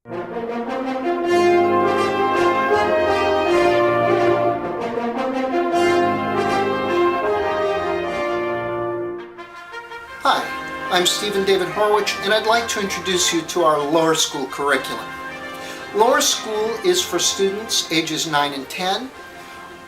Hi, I'm Stephen David Horwich, and I'd like to introduce you to our lower school curriculum. Lower school is for students ages 9 and 10,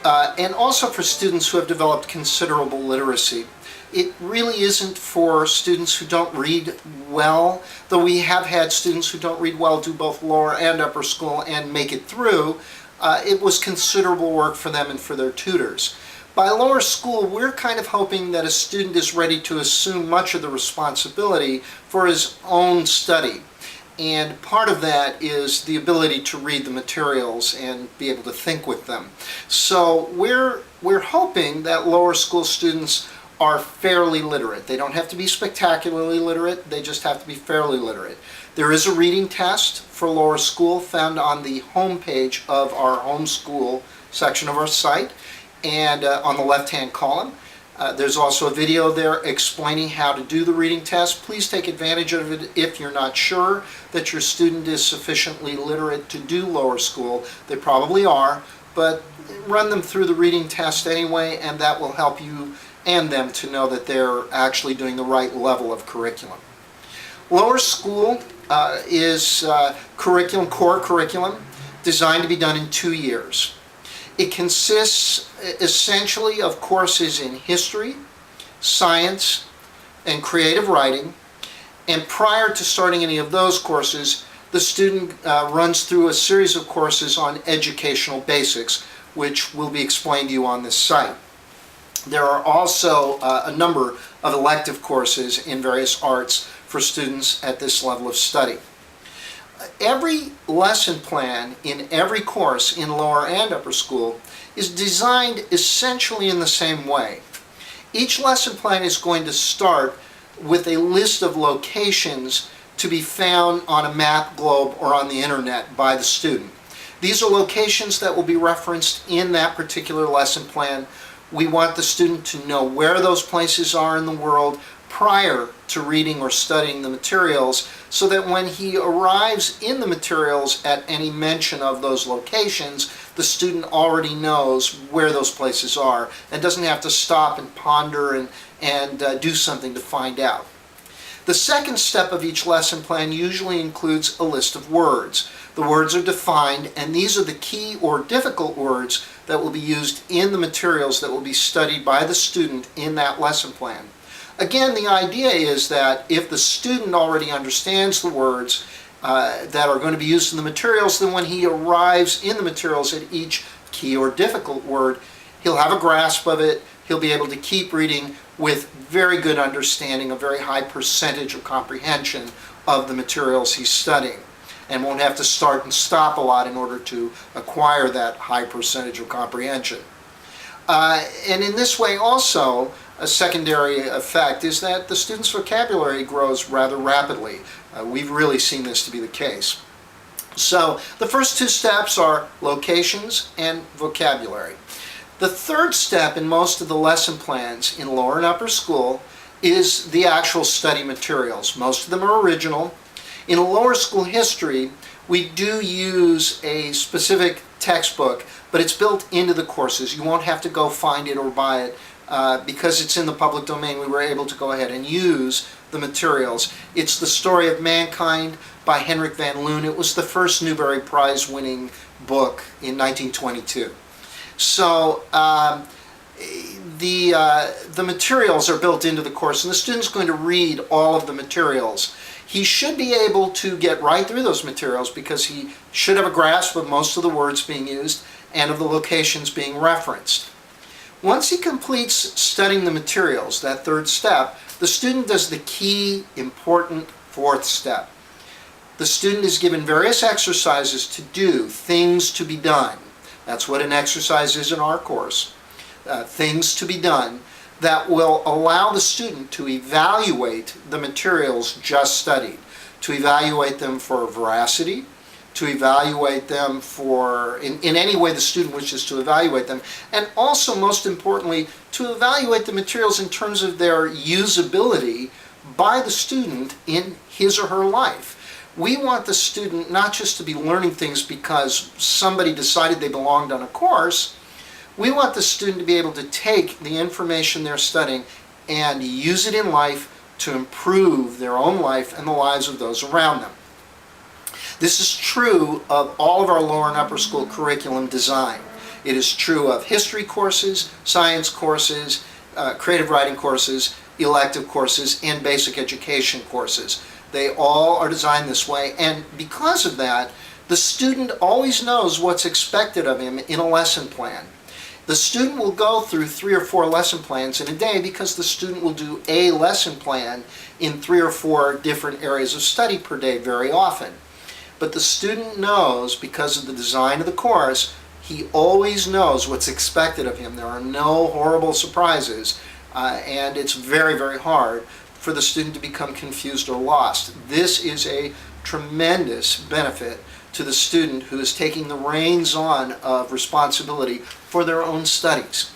and also for students who have developed considerable literacy. It really isn't for students who don't read well, though we have had students who don't read well do both lower and upper school and make it through. It was considerable work for them and for their tutors. By lower school, we're kind of hoping that a student is ready to assume much of the responsibility for his own study. And part of that is the ability to read the materials and be able to think with them. So we're hoping that lower school students are fairly literate. They don't have to be spectacularly literate, they just have to be fairly literate. There is a reading test for lower school found on the home page of our Homeschool section of our site, and on the left-hand column. There's also a video there explaining how to do the reading test. Please take advantage of it if you're not sure that your student is sufficiently literate to do lower school. They probably are, but run them through the reading test anyway, and that will help you and them to know that they're actually doing the right level of curriculum. Lower school is core curriculum designed to be done in 2 years. It consists essentially of courses in history, science, and creative writing. And prior to starting any of those courses, the student runs through a series of courses on educational basics, which will be explained to you on this site. There are also a number of elective courses in various arts for students at this level of study. Every lesson plan in every course in lower and upper school is designed essentially in the same way. Each lesson plan is going to start with a list of locations to be found on a map, globe, or on the internet by the student. These are locations that will be referenced in that particular lesson plan. We want the student to know where those places are in the world prior to reading or studying the materials, so that when he arrives in the materials at any mention of those locations, the student already knows where those places are and doesn't have to stop and ponder and do something to find out. The second step of each lesson plan usually includes a list of words. The words are defined, and these are the key or difficult words that will be used in the materials that will be studied by the student in that lesson plan. Again, the idea is that if the student already understands the words that are going to be used in the materials, then when he arrives in the materials at each key or difficult word, he'll have a grasp of it, he'll be able to keep reading with very good understanding, a very high percentage of comprehension of the materials he's studying, and won't have to start and stop a lot in order to acquire that high percentage of comprehension. And in this way also, a secondary effect is that the student's vocabulary grows rather rapidly. We've really seen this to be the case. So the first two steps are locations and vocabulary. The third step in most of the lesson plans in lower and upper school is the actual study materials. Most of them are original. In lower school history, we do use a specific textbook, but it's built into the courses. You won't have to go find it or buy it. Because it's in the public domain, we were able to go ahead and use the materials. It's The Story of Mankind by Henrik van Loon. It was the first Newbery Prize winning book in 1922. So the materials are built into the course, and the student's going to read all of the materials. He should be able to get right through those materials because he should have a grasp of most of the words being used and of the locations being referenced. Once he completes studying the materials, that third step, the student does the key, important fourth step. The student is given various exercises to do, things to be done. That's what an exercise is in our course. Things to be done that will allow the student to evaluate the materials just studied, to evaluate them for veracity, to evaluate them for, in any way the student wishes to evaluate them, and also, most importantly, to evaluate the materials in terms of their usability by the student in his or her life. We want the student not just to be learning things because somebody decided they belonged on a course. We want the student to be able to take the information they're studying and use it in life to improve their own life and the lives of those around them. This is true of all of our lower and upper school curriculum design. It is true of history courses, science courses, creative writing courses, elective courses, and basic education courses. They all are designed this way, and because of that, the student always knows what's expected of him in a lesson plan. The student will go through 3 or 4 lesson plans in a day because the student will do a lesson plan in 3 or 4 different areas of study per day very often. But the student knows, because of the design of the course, he always knows what's expected of him. There are no horrible surprises, and it's very, very hard for the student to become confused or lost. This is a tremendous benefit to the student who is taking the reins on of responsibility for their own studies.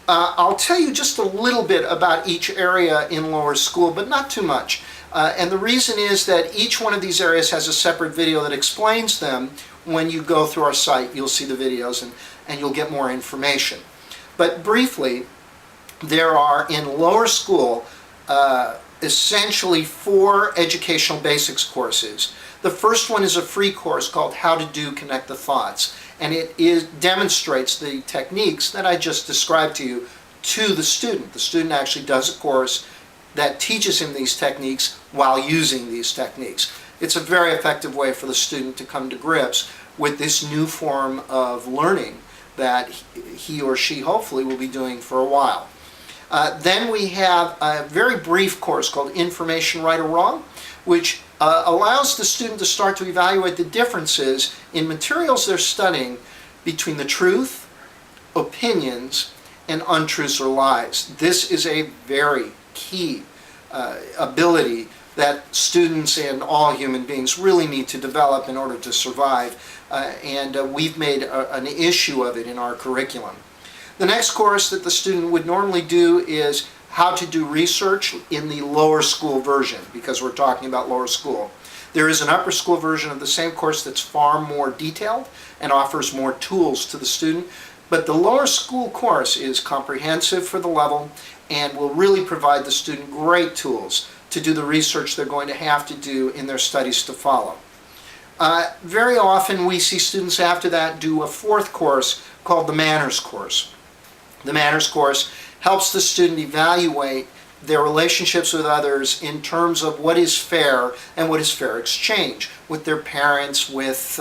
I'll tell you just a little bit about each area in lower school, but not too much. And the reason is that each one of these areas has a separate video that explains them. When you go through our site, you'll see the videos and you'll get more information. But briefly, there are in lower school essentially 4 educational basics courses. The first one is a free course called How to Do Connect the Thoughts, and it demonstrates the techniques that I just described to you to the student. The student actually does a course that teaches him these techniques while using these techniques. It's a very effective way for the student to come to grips with this new form of learning that he or she hopefully will be doing for a while. Then we have a very brief course called Information Right or Wrong, which allows the student to start to evaluate the differences in materials they're studying between the truth, opinions, and untruths or lies. This is a very key ability that students and all human beings really need to develop in order to survive, and we've made an issue of it in our curriculum. The next course that the student would normally do is how to do research in the lower school version, because we're talking about lower school. There is an upper school version of the same course that's far more detailed and offers more tools to the student, but the lower school course is comprehensive for the level and will really provide the student great tools to do the research they're going to have to do in their studies to follow. Very often we see students after that do a 4th course called the Manners course. The Manners course helps the student evaluate their relationships with others in terms of what is fair and what is fair exchange with their parents, with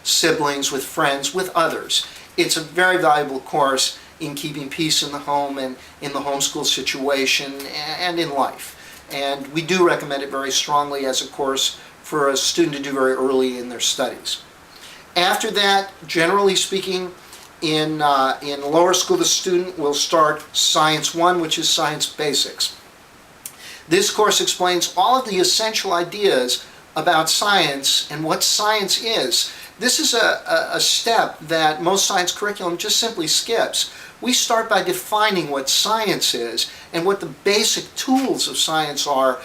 siblings, with friends, with others. It's a very valuable course in keeping peace in the home and in the homeschool situation and in life. And we do recommend it very strongly as a course for a student to do very early in their studies. After that, generally speaking, in lower school, the student will start Science 1, which is Science Basics. This course explains all of the essential ideas about science and what science is. This is a step that most science curriculum just simply skips. We start by defining what science is and what the basic tools of science are,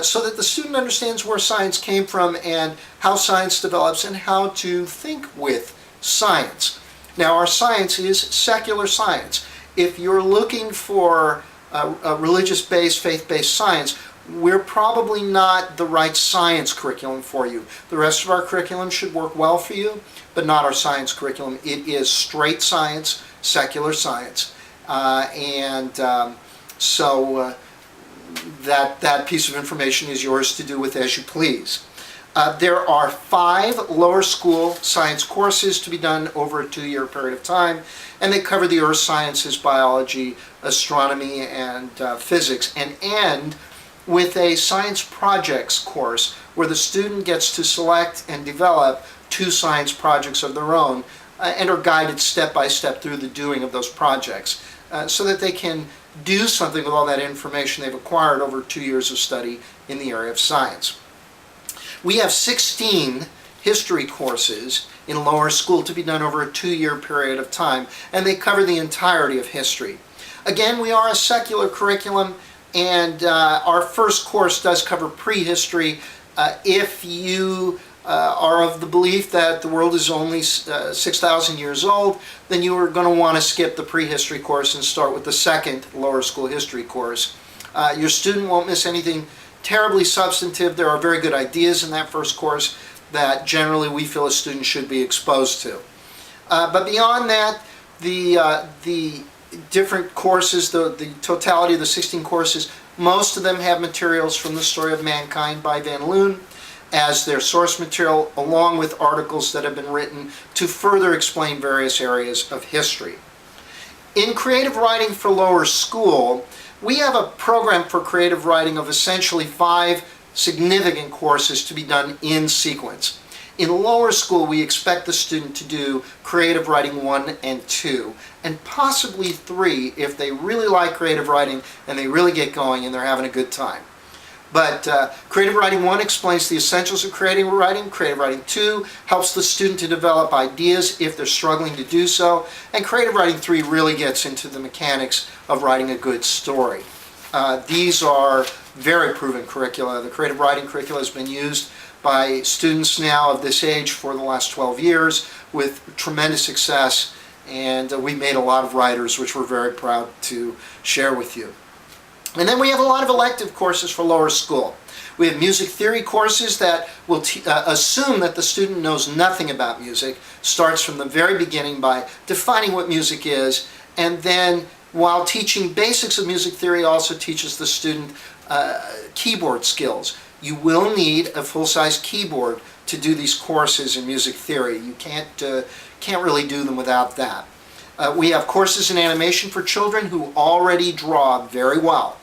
so that the student understands where science came from and how science develops and how to think with science. Now, our science is secular science. If you're looking for a religious-based, faith-based science, we're probably not the right science curriculum for you. The rest of our curriculum should work well for you, but not our science curriculum. It is straight science, secular science. So that piece of information is yours to do with as you please. There are 5 lower school science courses to be done over a 2-year period of time, and they cover the earth sciences, biology, astronomy, and physics, and end with a science projects course where the student gets to select and develop 2 science projects of their own and are guided step by step through the doing of those projects so that they can do something with all that information they've acquired over 2 years of study in the area of science. We have 16 history courses in lower school to be done over a 2-year period of time, and they cover the entirety of history. Again, we are a secular curriculum, and our first course does cover prehistory. If you are of the belief that the world is only 6,000 years old, then you are going to want to skip the prehistory course and start with the second lower school history course. Your student won't miss anything terribly substantive. There are very good ideas in that first course that generally we feel a student should be exposed to. But beyond that, the different courses, the totality of the 16 courses, most of them have materials from The Story of Mankind by Van Loon as their source material, along with articles that have been written to further explain various areas of history. In creative writing for lower school, we have a program for creative writing of essentially 5 significant courses to be done in sequence. In lower school, we expect the student to do creative writing 1 and 2, and possibly 3 if they really like creative writing and they really get going and they're having a good time. But creative writing 1 explains the essentials of creative writing. Creative writing 2 helps the student to develop ideas if they're struggling to do so. And creative writing 3 really gets into the mechanics of writing a good story. These are very proven curricula. The creative writing curricula has been used by students now of this age for the last 12 years with tremendous success. And we made a lot of writers, which we're very proud to share with you. And then we have a lot of elective courses for lower school. We have music theory courses that will assume that the student knows nothing about music, starts from the very beginning by defining what music is, and then while teaching basics of music theory also teaches the student keyboard skills. You will need a full-size keyboard to do these courses in music theory. You can't really do them without that. We have courses in animation for children who already draw very well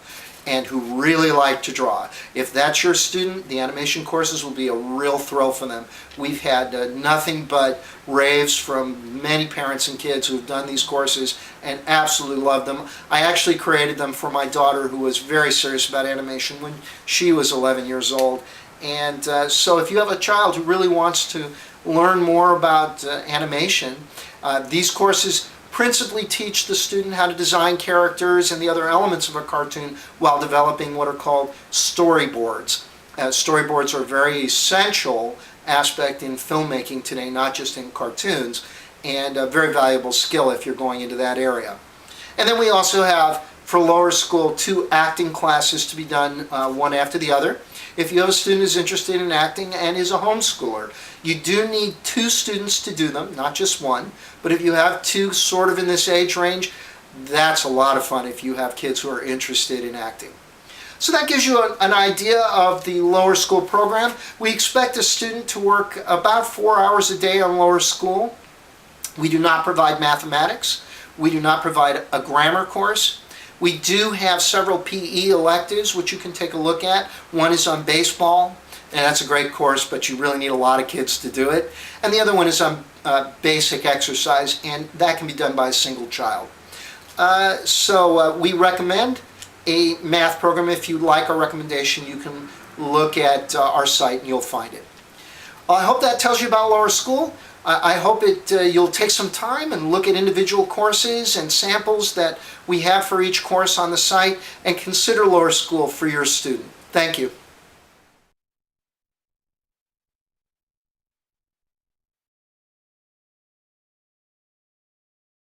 and who really like to draw. If that's your student, the animation courses will be a real thrill for them. We've had nothing but raves from many parents and kids who have done these courses and absolutely love them. I actually created them for my daughter, who was very serious about animation when she was 11 years old. And so if you have a child who really wants to learn more about animation, these courses principally teach the student how to design characters and the other elements of a cartoon while developing what are called storyboards. Storyboards are a very essential aspect in filmmaking today, not just in cartoons, and a very valuable skill if you're going into that area. And then we also have, for lower school, 2 acting classes to be done one after the other. If you have a student who's interested in acting and is a homeschooler, you do need 2 students to do them, not just 1. But if you have 2 sort of in this age range, that's a lot of fun if you have kids who are interested in acting. So that gives you an idea of the lower school program. We expect a student to work about 4 hours a day on lower school. We do not provide mathematics. We do not provide a grammar course. We do have several PE electives which you can take a look at. One is on baseball, and that's a great course, but you really need a lot of kids to do it. And the other one is on basic exercise, and that can be done by a single child. So we recommend a math program. If you like our recommendation, you can look at our site and you'll find it. I hope that tells you about lower school. I hope you'll take some time and look at individual courses and samples that we have for each course on the site and consider lower school for your student. Thank you.